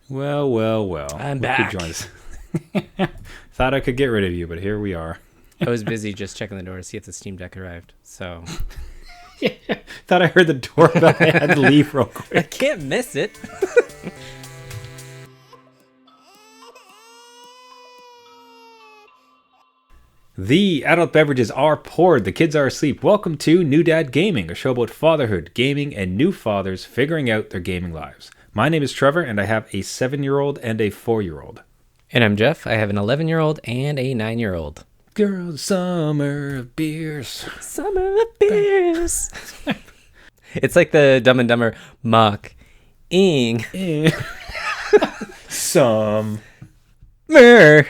Well. I'm back. Join us. Thought I could get rid of you, but here we are. I was busy just checking the door to see if the Steam Deck arrived. So Thought I heard the doorbell. I had to leave real quick. I can't miss it. The adult beverages are poured. The kids are asleep. Welcome to New Dad Gaming, a show about fatherhood, gaming, and new fathers figuring out their gaming lives. My name is Trevor, and I have a 7-year-old and a 4-year-old. And I'm Jeff. I have an 11-year-old and a 9-year-old. Girls, summer of beers. Summer of beers. It's like the Dumb and Dumber mock-ing. Some. Mer.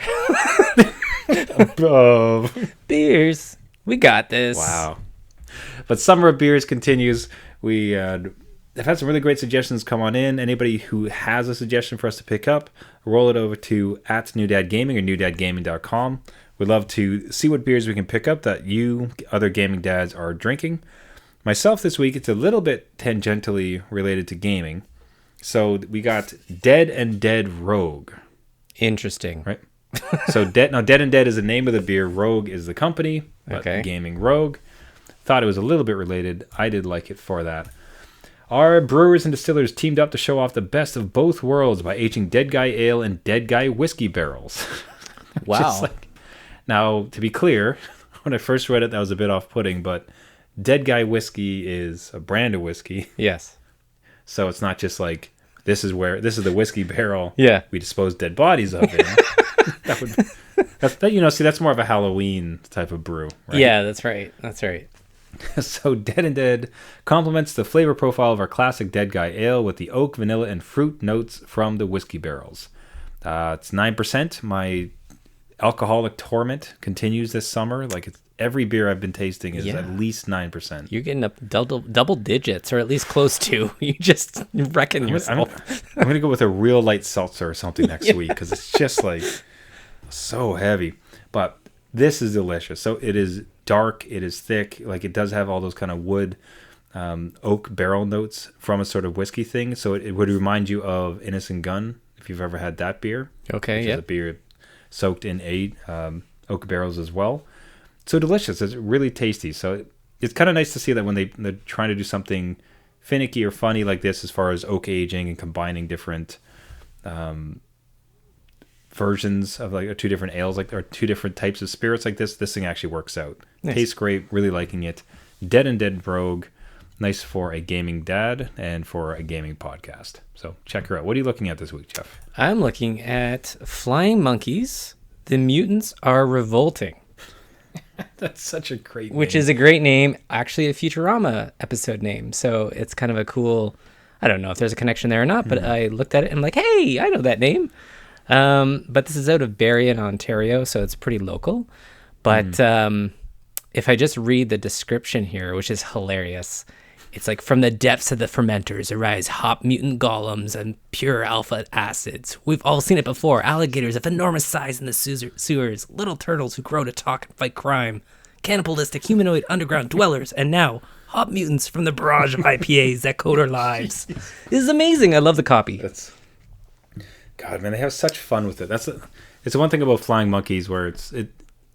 Above. Beers. We got this. Wow. But Summer of Beers continues. We have had some really great suggestions come on in. Anybody who has a suggestion for us to pick up, roll it over to @NewDadGaming or newdadgaming.com. We'd love to see what beers we can pick up that you, other gaming dads, are drinking. Myself this week, it's a little bit tangentially related to gaming. So we got Dead and Dead Rogue. Interesting. Right? So Dead and Dead is the name of the beer. Rogue is the company. But Okay. Gaming Rogue. Thought it was a little bit related. I did like it for that. Our brewers and distillers teamed up to show off the best of both worlds by aging Dead Guy Ale in Dead Guy whiskey barrels. Wow. Now, to be clear, when I first read it, that was a bit off-putting, but Dead Guy whiskey is a brand of whiskey. Yes. So it's not just like, this is the whiskey barrel we dispose dead bodies of in. That's more of a Halloween type of brew, right? Yeah, that's right. So Dead and Dead complements the flavor profile of our classic Dead Guy Ale with the oak, vanilla, and fruit notes from the whiskey barrels. It's 9%. My alcoholic torment continues this summer. Every beer I've been tasting is at least 9%. You're getting up double digits, or at least close to. You just reckon yourself. I'm going to go with a real light seltzer or something next week because it's just so heavy. But this is delicious. So it is dark. It is thick. It does have all those kind of wood, oak barrel notes from a sort of whiskey thing. So it would remind you of Innocent Gun if you've ever had that beer. Okay, yeah. Which is a beer soaked in oak barrels as well. So delicious. It's really tasty. So it's kind of nice to see that when they're trying to do something finicky or funny like this as far as oak aging and combining different versions of two different ales, or two different types of spirits like this thing actually works out. Nice. Tastes great. Really liking it. Dead and Dead Rogue. Nice for a gaming dad and for a gaming podcast. So check her out. What are you looking at this week, Jeff? I'm looking at Flying Monkeys. The Mutants Are Revolting. That's such a great name. Which is a great name. Actually, a Futurama episode name. So it's kind of a cool... I don't know if there's a connection there or not, but I looked at it and I'm like, hey, I know that name. But this is out of Berrien, Ontario, so it's pretty local. But if I just read the description here, which is hilarious... It's from the depths of the fermenters arise hop mutant golems and pure alpha acids. We've all seen it before. Alligators of enormous size in the sewers, little turtles who grow to talk and fight crime, cannibalistic humanoid underground dwellers, and now hop mutants from the barrage of IPAs that coat our lives. This is amazing. I love the copy. God, man, they have such fun with it. It's the one thing about Flying Monkeys where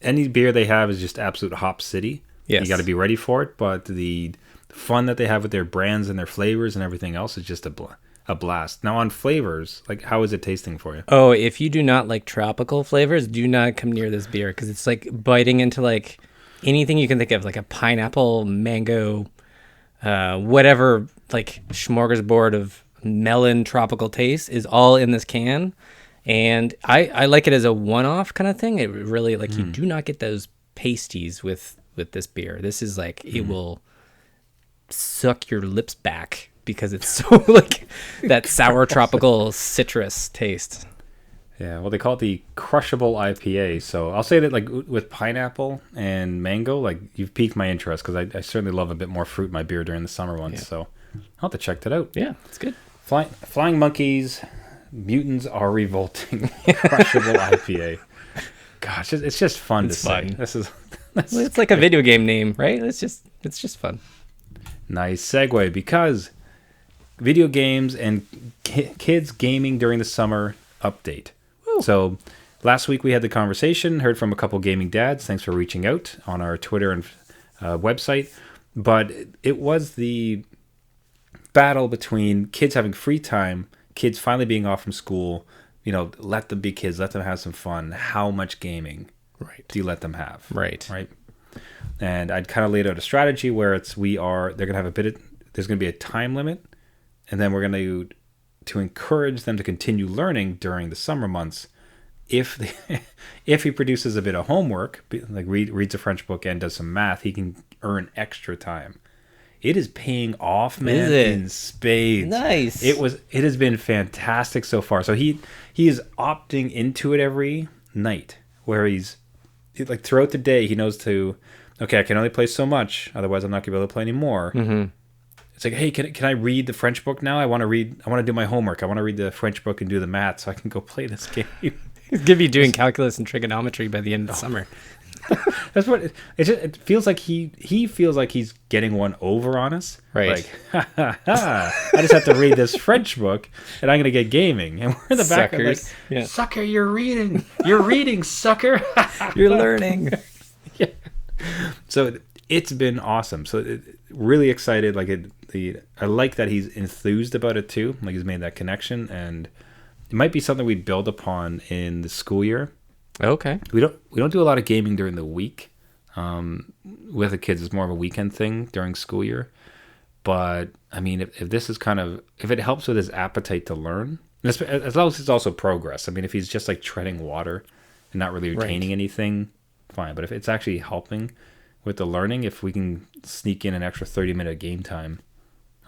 any beer they have is just absolute hop city. Yes. You got to be ready for it, but the fun that they have with their brands and their flavors and everything else is just a blast. Now on flavors, how is it tasting for you? Oh, if you do not like tropical flavors, do not come near this beer because it's biting into anything you can think of, like a pineapple, mango, whatever, smorgasbord of melon tropical taste is all in this can. And I like it as a one-off kind of thing. It really you do not get those pasties with this beer. This is it will suck your lips back because it's so that sour tropical citrus taste. Yeah, well, they call it the crushable IPA. So I'll say that with pineapple and mango, you've piqued my interest because I certainly love a bit more fruit in my beer during the summer ones. Yeah. So I'll have to check that out. Yeah, it's good. Flying Monkeys, Mutants Are Revolting, crushable IPA. Gosh, it's just fun to say. It's like a video game name, right? It's just fun. Nice segue, because video games and kids gaming during the summer update. Woo. So last week we had the conversation, heard from a couple gaming dads. Thanks for reaching out on our Twitter and website. But it was the battle between kids having free time, kids finally being off from school. Let them be kids, let them have some fun. How much gaming do you let them have? Right. And I'd kind of laid out a strategy where they're going to have there's going to be a time limit, and then we're going to encourage them to continue learning during the summer months. If he produces a bit of homework, like reads a French book and does some math, he can earn extra time. It is paying off, man, in spades. Nice. It has been fantastic so far. So he is opting into it every night, where he's like throughout the day he knows I can only play so much, otherwise I'm not gonna be able to play anymore. Mm-hmm. It's like, hey, can I read the French book now? I want to do my homework. I want to read the French book and do the math so I can go play this game. Give you doing calculus and trigonometry by the end of the summer. That's what it feels like. He feels like he's getting one over on us. Right. Like, I just have to read this French book and I'm gonna get gaming. And we're in the back like, sucker, you're reading, sucker. You're learning. Yeah. So it's been awesome. So really excited. I like that he's enthused about it too. Like he's made that connection, and it might be something we build upon in the school year. Okay. We don't do a lot of gaming during the week. With the kids, it's more of a weekend thing during school year. But I mean, if this is if it helps with his appetite to learn, as long as it's also progress. I mean, if he's just like treading water and not really retaining anything, fine. But if it's actually helping with the learning, if we can sneak in an extra 30-minute game time,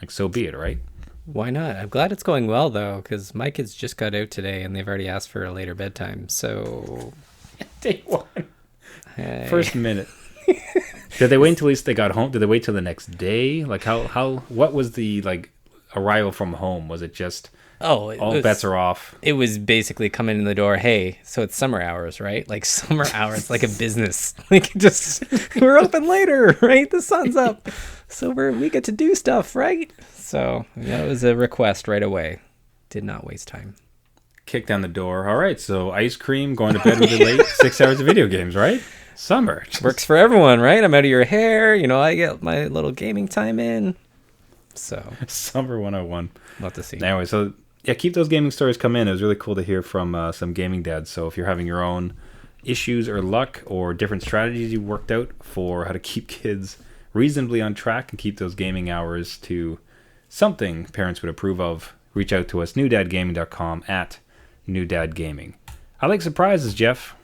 like, so be it, right? Why not? I'm glad it's going well, though, because my kids just got out today and they've already asked for a later bedtime. So day one. First minute. Did they wait until at least they got home? Did they wait till the next day? Like what was the arrival from home? Was it just all bets are off? It was basically coming in the door. Hey, so it's summer hours, right? Like summer hours, like a business. Like just we're open later, right? The sun's up, so we get to do stuff, right? So it was a request right away. Did not waste time. Kick down the door. All right, so ice cream, going to bed really late, 6 hours of video games, right? Summer. Works for everyone, right? I'm out of your hair. I get my little gaming time in. So Summer 101. Love to see. Anyway, so yeah, keep those gaming stories coming in. It was really cool to hear from some gaming dads. So if you're having your own issues or luck or different strategies you worked out for how to keep kids reasonably on track and keep those gaming hours to something parents would approve of, reach out to us, newdadgaming.com, @newdadgaming. I like surprises, Jeff.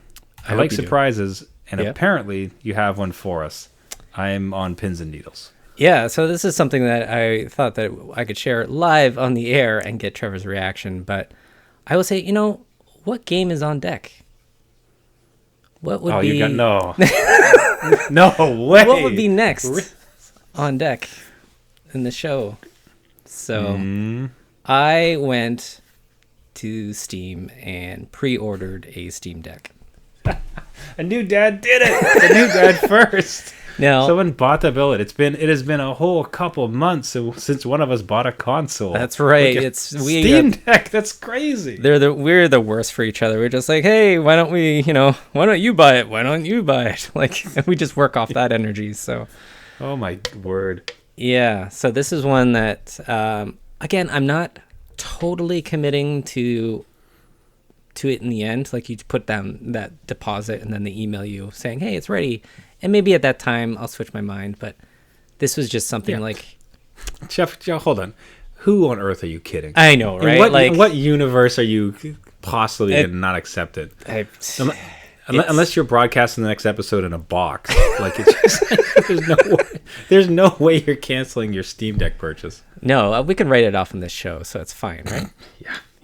I like surprises, and apparently you have one for us. I'm on pins and needles. Yeah, so this is something that I thought that I could share live on the air and get Trevor's reaction, but I will say, what game is on deck? What would be... you got... No. No way! What would be next on deck in the show? So I went to Steam and pre-ordered a Steam Deck. A new dad did it. A new dad first. Now, someone bought the billet. It has been a whole couple months since one of us bought a console. That's right. Like Steam Deck. That's crazy. We're the worst for each other. We're just like, hey, why don't you buy it? Why don't you buy it? Like, we just work off that energy. So, oh my word. Yeah. So this is one that, again, I'm not totally committing to it in the end. Like, you put down that deposit and then they email you saying, hey, it's ready. And maybe at that time I'll switch my mind, but this was just something like... Jeff, hold on. Who on earth are you kidding? I know, right? In what universe are you possibly going to not accept it? Unless you're broadcasting the next episode in a box. Like, it's just, there's no way you're canceling your Steam Deck purchase. No, we can write it off on this show, so it's fine, right?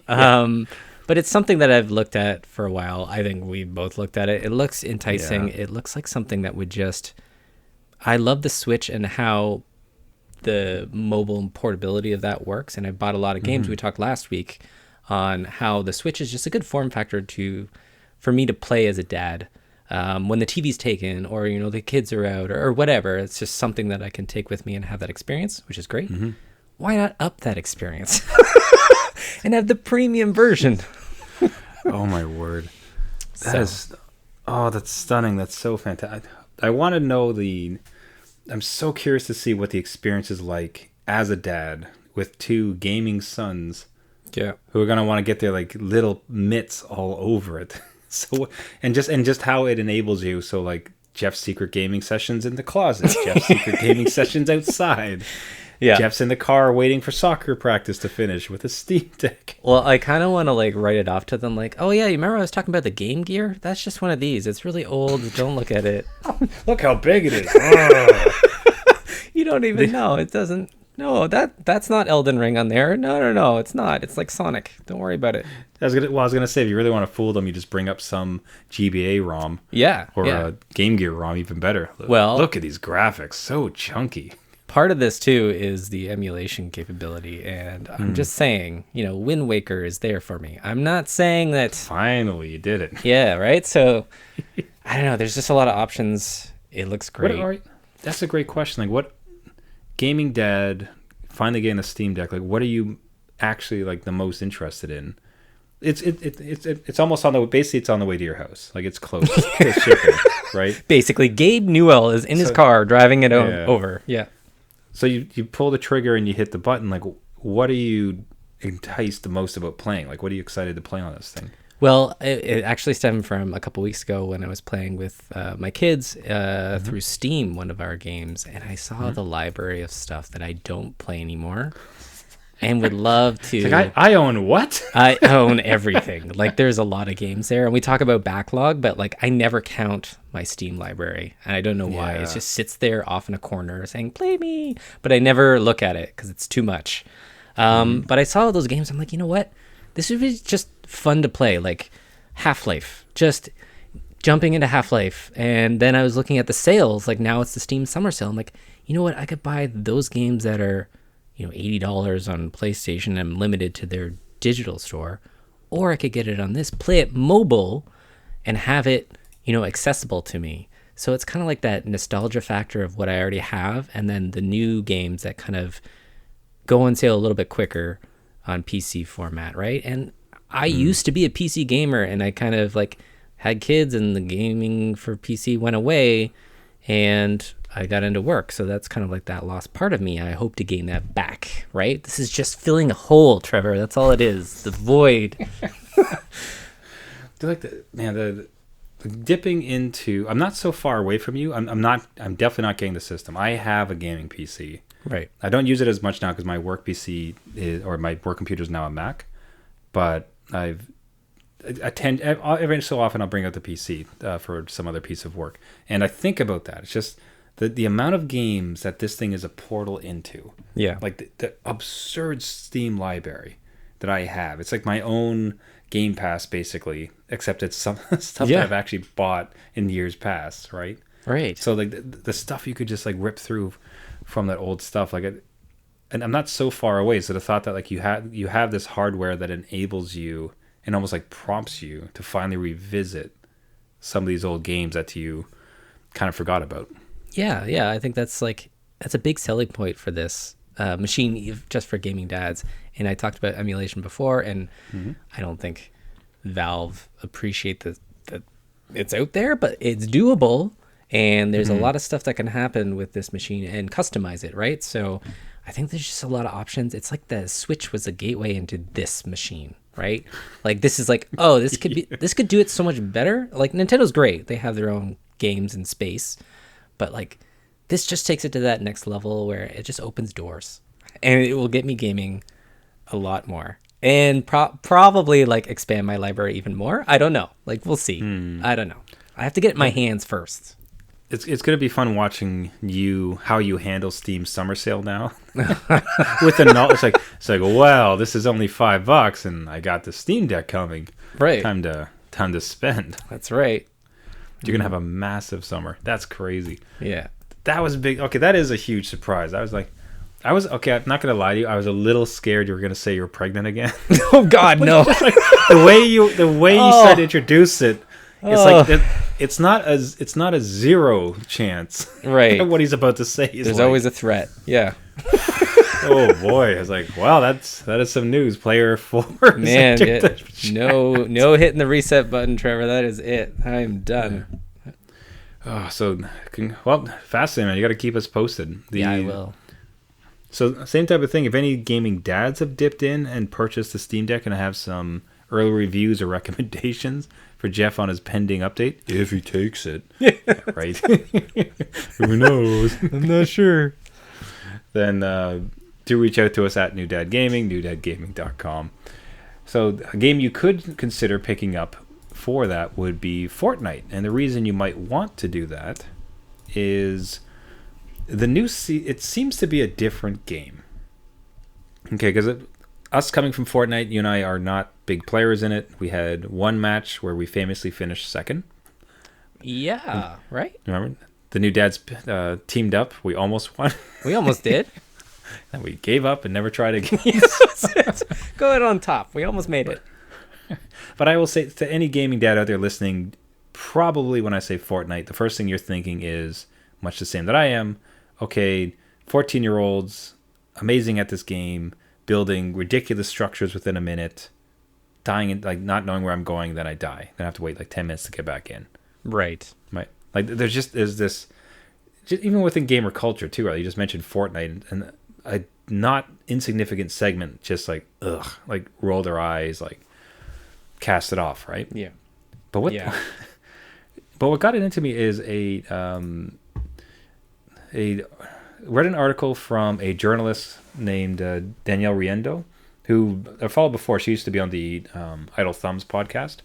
Yeah. But it's something that I've looked at for a while. I think we both looked at it. It looks enticing. Yeah. It looks like something that would just... I love the Switch and how the mobile portability of that works. And I bought a lot of games. We talked last week on how the Switch is just a good form factor for me to play as a dad. When the TV's taken or, the kids are out or whatever. It's just something that I can take with me and have that experience, which is great. why not up that experience and have the premium version? Oh my word. That's stunning. That's so fantastic. I want to know I'm so curious to see what the experience is like as a dad with two gaming sons. Yeah. Who are going to want to get their like little mitts all over it. So, and just how it enables you. So like Jeff's secret gaming sessions in the closet, Jeff's secret gaming sessions outside. Yeah. Jeff's in the car waiting for soccer practice to finish with a Steam Deck. Well, I kind of want to like write it off to them like, oh yeah, you remember I was talking about the Game Gear? That's just one of these. It's really old. Don't look at it. Look how big it is. Oh. You don't even know. It doesn't. No, that's not Elden Ring on there. No, it's not. It's like Sonic. Don't worry about it. I was gonna say, if you really want to fool them, you just bring up some GBA ROM. Yeah. Or a Game Gear ROM, even better. Well, look at these graphics, so chunky. Part of this too is the emulation capability, and I'm just saying, Wind Waker is there for me. I'm not saying that. Finally, you did it. Yeah, right. So I don't know. There's just a lot of options. It looks great. That's a great question. Like, what gaming dad finally getting a Steam Deck? Like, what are you actually like the most interested in? It's almost on the basically it's on the way to your house. Like it's close to shipping, right? Basically, Gabe Newell is in his car driving it over. Yeah. So you pull the trigger and you hit the button. Like, what are you enticed the most about playing? Like, what are you excited to play on this thing? Well, it actually stemmed from a couple weeks ago when I was playing with my kids through Steam, one of our games, and I saw the library of stuff that I don't play anymore and would love to. It's like, I own what? I own everything. Like, there's a lot of games there, and we talk about backlog, but like I never count my Steam library, and I don't know why. It just sits there off in a corner saying, play me, but I never look at it because it's too much. But I saw all those games. I'm like, you know what? This would be just fun to play, like Half-Life, just jumping into Half-Life. And then I was looking at the sales, like now it's the Steam summer sale. I'm like, you know what? I could buy those games that are, $80 on PlayStation and limited to their digital store, or I could get it on this, play it mobile and have it, accessible to me. So it's kind of like that nostalgia factor of what I already have. And then the new games that kind of go on sale a little bit quicker on PC format, right? And I used to be a PC gamer, and I kind of like had kids, and the gaming for PC went away, and I got into work. So that's kind of like that lost part of me. I hope to gain that back, right? This is just filling a hole, Trevor. That's all it is. The void. The dipping into. I'm not so far away from you. I'm definitely not getting the system. I have a gaming PC. Right. I don't use it as much now because my work PC my work computer is now a Mac, but every so often I'll bring out the PC for some other piece of work, and I think about that. It's just the amount of games that this thing is a portal into. Yeah. Like the absurd Steam library that I have. It's like my own Game Pass basically, except it's some stuff that I've actually bought in years past, right? Right. So like the stuff you could just like rip through from that old stuff, like it, and I'm not so far away. So the thought that like you have this hardware that enables you and almost like prompts you to finally revisit some of these old games that you kind of forgot about. Yeah. I think that's a big selling point for this machine, just for gaming dads. And I talked about emulation before, and I don't think Valve appreciate that it's out there, but it's doable. And there's a lot of stuff that can happen with this machine and customize it, right? So I think there's just a lot of options. It's like the Switch was a gateway into this machine, right? Like this is like, oh, this could do it so much better. Like Nintendo's great. They have their own games in space. But like this just takes it to that next level where it just opens doors. And it will get me gaming a lot more. And probably like expand my library even more. I don't know. Like we'll see. I don't know. I have to get it in my hands first. It's going to be fun watching how you handle Steam summer sale now. With the knowledge, it's like, wow, this is only $5 and I got the Steam Deck coming. Right. Time to spend. That's right. You're going to have a massive summer. That's crazy. Yeah. That was big. Okay, that is a huge surprise. I'm not going to lie to you. I was a little scared you were going to say you were pregnant again. Oh God, no. Like, the way you started to introduce it, it's like it's not a zero chance. Right. What he's about to say is there's always a threat. Yeah. Oh boy, I was like, wow, that is some news. Player 4. Man, no hitting the reset button, Trevor. That is it. I'm done. Oh, so well, fascinating, man. You got to keep us posted. Yeah, I will. So same type of thing. If any gaming dads have dipped in and purchased the Steam Deck and have some early reviews or recommendations for Jeff on his pending update, if he takes it, right? Who knows? I'm not sure. Then do reach out to us at New Dad Gaming, newdadgaming.com. So a game you could consider picking up for that would be Fortnite, and the reason you might want to do that is the new it seems to be a different game. Okay, because us coming from Fortnite, you and I are not big players in it. We had one match where we famously finished second. Yeah, right? Remember? The new dads teamed up. We almost won. We almost did. And we gave up and never tried again. Go ahead on top. We almost made it. But I will say to any gaming dad out there listening, probably when I say Fortnite, the first thing you're thinking is much the same that I am. Okay, 14-year-olds, amazing at this game, building ridiculous structures within a minute, dying and like not knowing where I'm going, then I die. Then I have to wait like 10 minutes to get back in. Right. Right. Like there's this, just even within gamer culture too. Right? You just mentioned Fortnite, and a not insignificant segment just like like roll their eyes, like cast it off. Right. Yeah. But what? Yeah. But what got it into me is a read an article from a journalist named Danielle Riendo, who I followed before. She used to be on the Idle Thumbs podcast.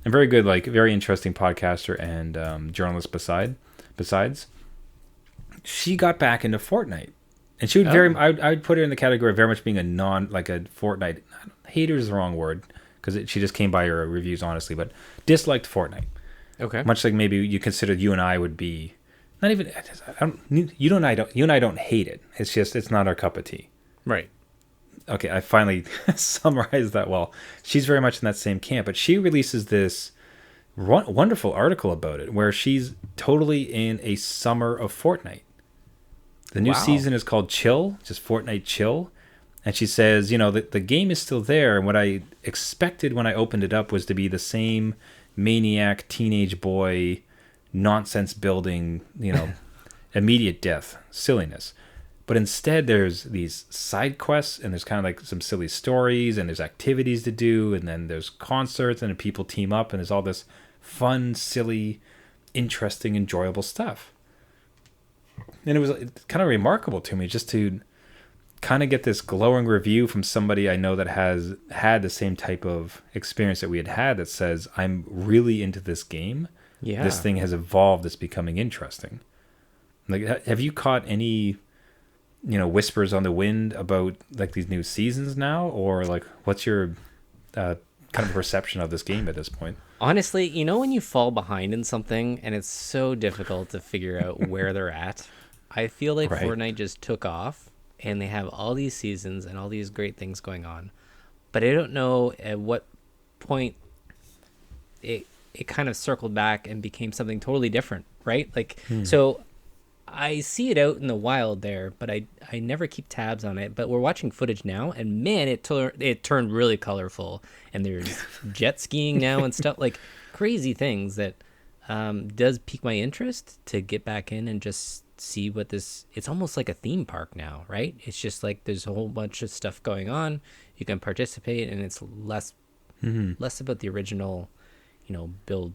And very good, like very interesting podcaster and journalist besides. She got back into Fortnite. And she would I would put her in the category of very much being a Fortnite, hater is the wrong word, because she just came by her reviews honestly, but disliked Fortnite. Okay. Much like maybe you consider you and I would be, not even, you and I don't hate it. It's just, it's not our cup of tea. Right. Okay, I finally summarized that well. She's very much in that same camp, but she releases this wonderful article about it where she's totally in a summer of Fortnite. The new season is called Chill, just Fortnite Chill. And she says, the game is still there. And what I expected when I opened it up was to be the same maniac teenage boy nonsense building, immediate death, silliness. But instead, there's these side quests, and there's kind of like some silly stories, and there's activities to do, and then there's concerts, and people team up, and there's all this fun, silly, interesting, enjoyable stuff. And it was kind of remarkable to me just to kind of get this glowing review from somebody I know that has had the same type of experience that we had that says, I'm really into this game. Yeah. This thing has evolved. It's becoming interesting. Like, have you caught any whispers on the wind about like these new seasons now, or like what's your kind of perception of this game at this point? Honestly, when you fall behind in something and it's so difficult to figure out where they're at, I feel like Right. Fortnite just took off and they have all these seasons and all these great things going on, but I don't know at what point it kind of circled back and became something totally different, right? Like, so I see it out in the wild there, but I never keep tabs on it. But we're watching footage now, and man, it turned really colorful. And there's jet skiing now and stuff, like crazy things that does pique my interest to get back in and just see what this. It's almost like a theme park now, right? It's just like there's a whole bunch of stuff going on. You can participate, and it's less about the original, build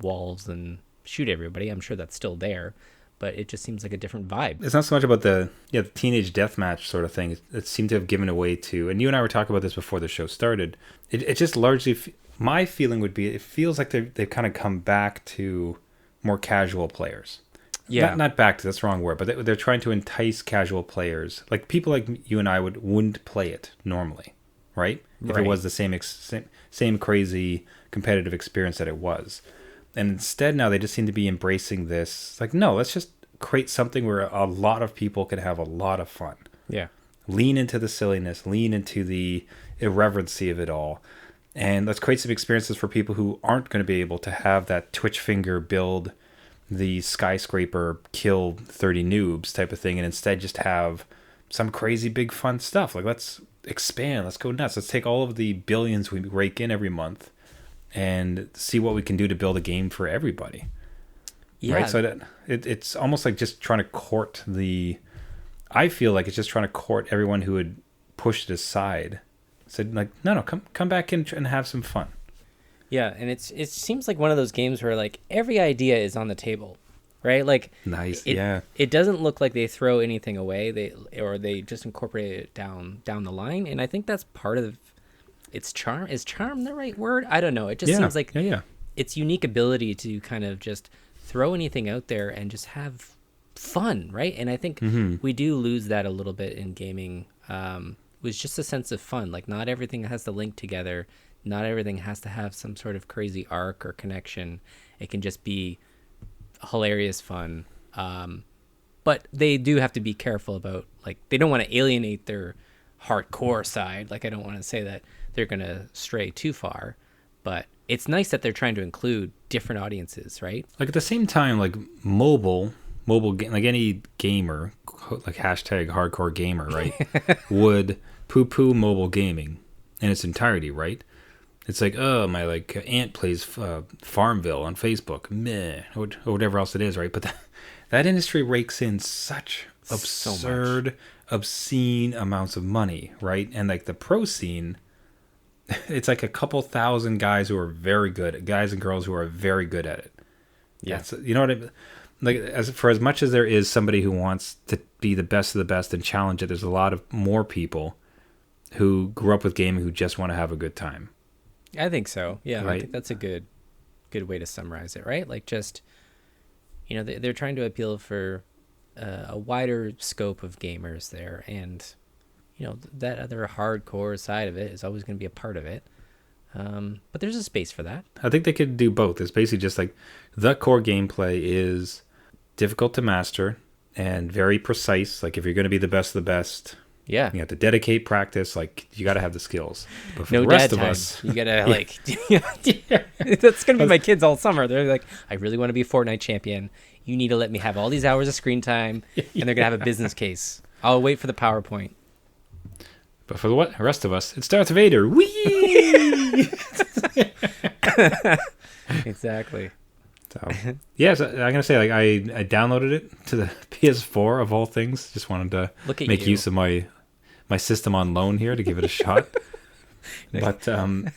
walls and shoot everybody. I'm sure that's still there, but it just seems like a different vibe. It's not so much about the teenage deathmatch sort of thing. It seemed to have given away to, and you and I were talking about this before the show started. It just largely, my feeling would be, it feels like they've kind of come back to more casual players. Yeah, not back to, that's the wrong word, but they're trying to entice casual players, like people like you and I wouldn't play it normally, right? If it was the same crazy competitive experience that it was. And instead now they just seem to be embracing this, like, no, let's just create something where a lot of people can have a lot of fun. Yeah. Lean into the silliness, lean into the irreverency of it all. And let's create some experiences for people who aren't going to be able to have that twitch finger build the skyscraper, kill 30 noobs type of thing, and instead just have some crazy big fun stuff. Like, let's expand, let's go nuts, let's take all of the billions we rake in every month and see what we can do to build a game for everybody. Yeah. Right? So it's almost like just trying to court I feel like it's just trying to court everyone who would push it aside. Said like, no, come back in and have some fun. Yeah, and it seems like one of those games where like every idea is on the table, right? Like Nice, yeah. It doesn't look like they throw anything away. They just incorporate it down the line, and I think that's part of its charm. Is charm the right word? I don't know. It just seems like its unique ability to kind of just throw anything out there and just have fun, right? And I think we do lose that a little bit in gaming. Was just a sense of fun. Like, not everything has to link together. Not everything has to have some sort of crazy arc or connection. It can just be hilarious fun. But they do have to be careful about, like, they don't want to alienate their hardcore side. Like, I don't want to say that they're going to stray too far, but it's nice that they're trying to include different audiences, right? Like, at the same time, like mobile game, like any gamer, like hashtag hardcore gamer, right, would poo-poo mobile gaming in its entirety, right? It's like, oh, my like aunt plays Farmville on Facebook, meh, or whatever else it is, right? But that industry rakes in such absurd, obscene amounts of money, right? And like the pro scene, it's like a couple thousand guys who are very good, guys and girls who are very good at it. Yeah, you know what I mean? Like, as much as there is somebody who wants to be the best of the best and challenge it, there's a lot of more people who grew up with gaming who just want to have a good time. I think so. Yeah, right? I think that's a good way to summarize it, right? Like, just, you know, they're trying to appeal for a wider scope of gamers there, and you know, that other hardcore side of it is always going to be a part of it. But there's a space for that. I think they could do both. It's basically just like the core gameplay is difficult to master and very precise. Like, if you're going to be the best of the best, yeah, you have to dedicate practice. Like, you got to have the skills. But for no the rest dad of time. us, You gotta like, that's gonna be my kids all summer. They're like, I really want to be a Fortnite champion. You need to let me have all these hours of screen time, and they're gonna have a business case. I'll wait for the PowerPoint. But for the rest of us, it's Darth Vader. Whee! Exactly. So, yeah, so I'm gonna say, like, I downloaded it to the PS4 of all things. Just wanted to make use of my system on loan here to give it a shot. But I'm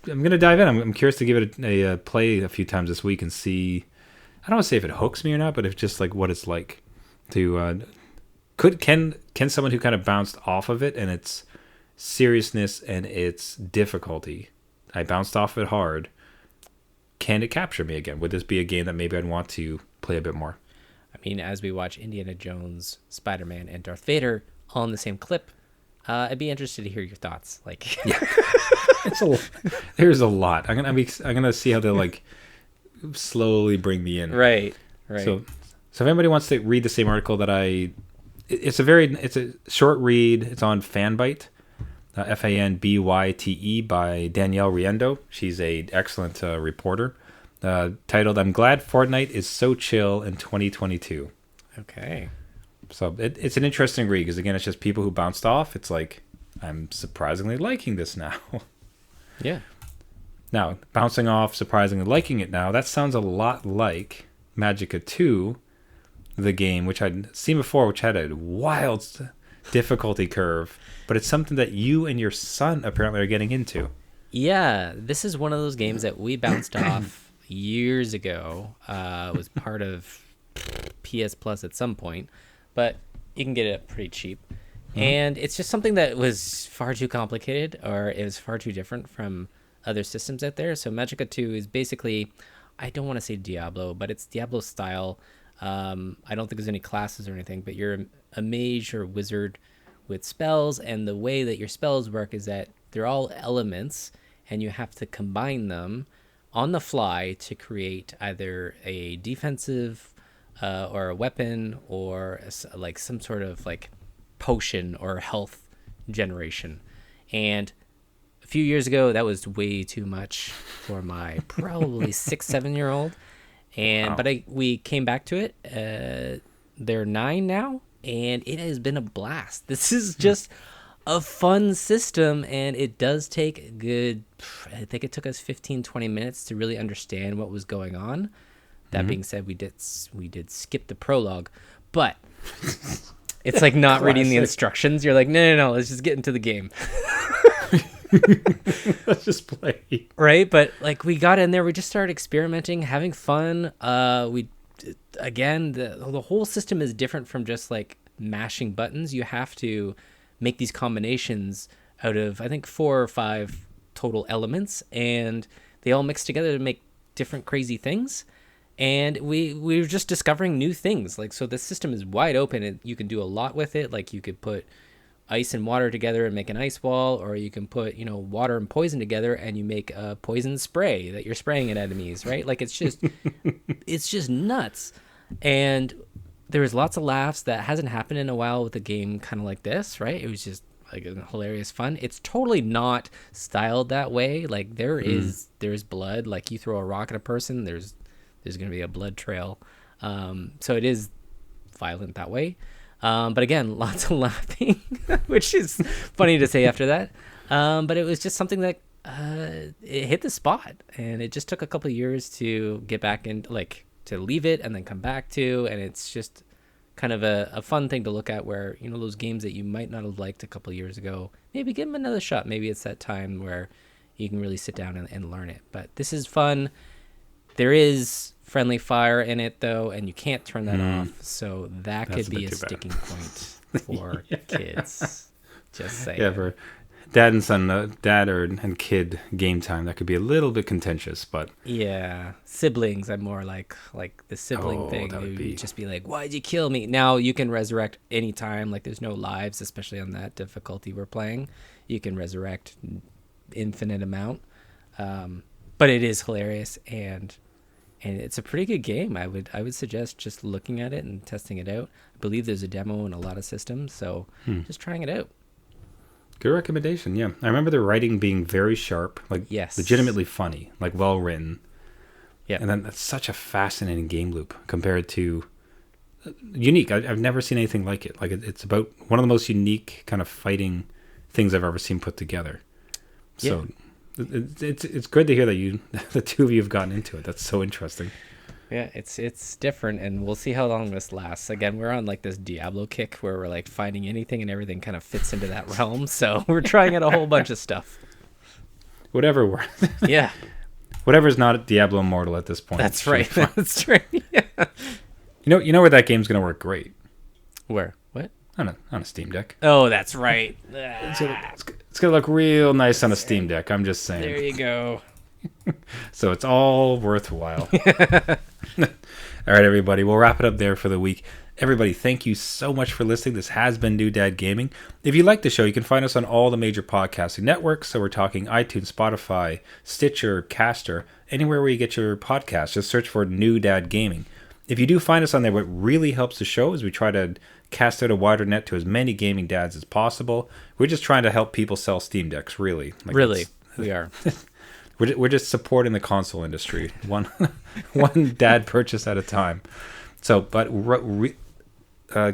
gonna dive in. I'm curious to give it a play a few times this week and see. I don't want to say if it hooks me or not, but if just like what it's like to can someone who kind of bounced off of it and its seriousness and its difficulty, I bounced off it hard. Can it capture me again? Would this be a game that maybe I'd want to play a bit more? I mean, as we watch Indiana Jones, Spider-Man, and Darth Vader all in the same clip, I'd be interested to hear your thoughts. Like, yeah. There's a lot. I'm gonna see how they like slowly bring me in. Right. So if anybody wants to read the same article that it's a short read. It's on Fanbyte, Fanbyte by Danielle Riendo. She's a excellent reporter. Titled, "I'm glad Fortnite is so chill in 2022." Okay. So it's an interesting read because, again, it's just people who bounced off. It's like, I'm surprisingly liking this now. Yeah. Now, bouncing off, surprisingly liking it now, that sounds a lot like Magicka 2, the game, which I'd seen before, which had a wild difficulty curve, but it's something that you and your son apparently are getting into. Yeah, this is one of those games that we bounced off years ago. It was part of PS Plus at some point, but you can get it pretty cheap. Mm-hmm. And it's just something that was far too complicated, or it was far too different from other systems out there. So Magicka 2 is basically, I don't want to say Diablo, but it's Diablo style. I don't think there's any classes or anything, but you're a mage or a wizard with spells, and the way that your spells work is that they're all elements, and you have to combine them on the fly to create either a defensive or a weapon or like some sort of like potion or health generation. And a few years ago, that was way too much for my probably 6-7 year old. And wow. But we came back to it. They're 9 now, and it has been a blast. This is just a fun system, and it does take a good, I think it took us 15-20 minutes to really understand what was going on. That being said, we did skip the prologue, but it's like not reading the instructions. You're like, no, let's just get into the game. Let's just play. Right? But like we got in there, we just started experimenting, having fun. The whole system is different from just like mashing buttons. You have to make these combinations out of, I think, 4 or 5 total elements, and they all mix together to make different crazy things. And we were just discovering new things. Like, so the system is wide open, and you can do a lot with it. Like, you could put ice and water together and make an ice wall, or you can put, water and poison together and you make a poison spray that you're spraying at enemies, right? Like, it's just nuts. And there was lots of laughs. That hasn't happened in a while with a game kind of like this, right? It was just like hilarious fun. It's totally not styled that way. Like, there's blood. Like, you throw a rock at a person, there's going to be a blood trail. So it is violent that way. But again, lots of laughing, which is funny to say after that. But it was just something that it hit the spot, and it just took a couple of years to get back in, like, to leave it and then come back to. And it's just kind of a fun thing to look at, where, those games that you might not have liked a couple of years ago, maybe give them another shot. Maybe it's that time where you can really sit down and learn it. But this is fun. There is friendly fire in it, though, and you can't turn that off, so that could be a sticking point for kids. Just saying. Yeah, for dad and son, and kid game time, that could be a little bit contentious, but yeah, siblings, I'm more like the sibling thing. It would just be like, why'd you kill me? Now you can resurrect anytime. Like, there's no lives, especially on that difficulty we're playing. You can resurrect infinite amount, but it is hilarious, and it's a pretty good game. I would suggest just looking at it and testing it out. I believe there's a demo in a lot of systems, so just trying it out. Good recommendation, yeah. I remember the writing being very sharp, like legitimately funny, like well written. Yeah. And then that's such a fascinating game loop compared to unique. I've never seen anything like it. Like, it's about one of the most unique kind of fighting things I've ever seen put together. So yeah. It's good to hear that the two of you have gotten into it. That's so interesting. Yeah, it's different, and we'll see how long this lasts. Again, we're on like this Diablo kick where we're like finding anything and everything kind of fits into that realm. So we're trying out a whole bunch of stuff. Whatever works. Yeah. Whatever's not Diablo Immortal at this point. That's right. That's right. Yeah. You know where that game's gonna work great. Where? What? On a Steam Deck. Oh, that's right. It's gonna look real nice on a Steam Deck. I'm just saying. There you go. So it's all worthwhile. All right, everybody. We'll wrap it up there for the week. Everybody, thank you so much for listening. This has been New Dad Gaming. If you like the show, you can find us on all the major podcasting networks. So we're talking iTunes, Spotify, Stitcher, Caster, anywhere where you get your podcasts. Just search for New Dad Gaming. If you do find us on there, what really helps the show is we try to cast out a wider net to as many gaming dads as possible. We're just trying to help people sell Steam Decks, really. Like, really, we are. We're just supporting the console industry, one dad purchase at a time. So, but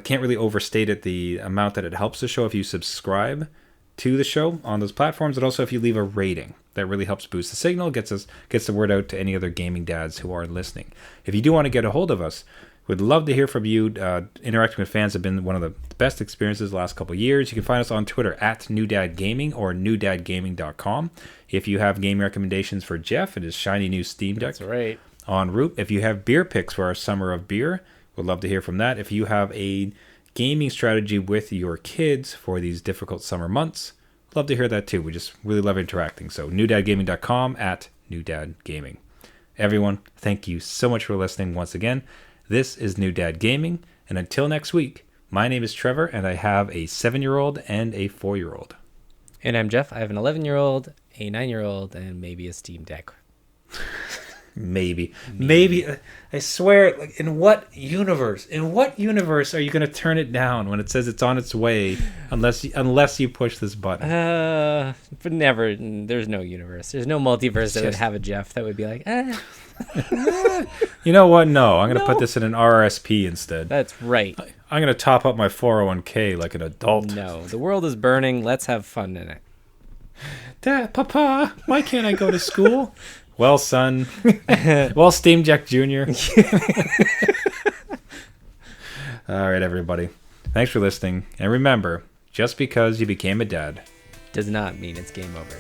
can't really overstate it, the amount that it helps the show if you subscribe to the show on those platforms, and also if you leave a rating. That really helps boost the signal, gets the word out to any other gaming dads who are listening. If you do want to get a hold of us, we'd love to hear from you. Interacting with fans have been one of the best experiences the last couple of years. You can find us on Twitter at NewDadGaming or NewDadGaming.com. If you have game recommendations for Jeff and his shiny new Steam Deck, that's right, en route. If you have beer picks for our summer of beer, we'd love to hear from that. If you have a gaming strategy with your kids for these difficult summer months, love to hear that too. We just really love interacting. So NewDadGaming.com at NewDadGaming. Everyone, thank you so much for listening once again. This is New Dad Gaming, and until next week, my name is Trevor, and I have a 7-year-old and a 4-year-old. And I'm Jeff. I have an 11-year-old, a 9-year-old, and maybe a Steam Deck. Maybe. I swear, like, in what universe are you going to turn it down when it says it's on its way unless you push this button? But never. There's no universe. There's no multiverse that would have a Jeff that would be like, You know what? No, I'm going to put this in an RRSP instead. That's right. I'm going to top up my 401k like an adult. No, the world is burning. Let's have fun in it. Dad, Papa, why can't I go to school? Well, son. Well, Steam Jack Jr. All right, everybody. Thanks for listening. And remember, just because you became a dad Does not mean it's game over.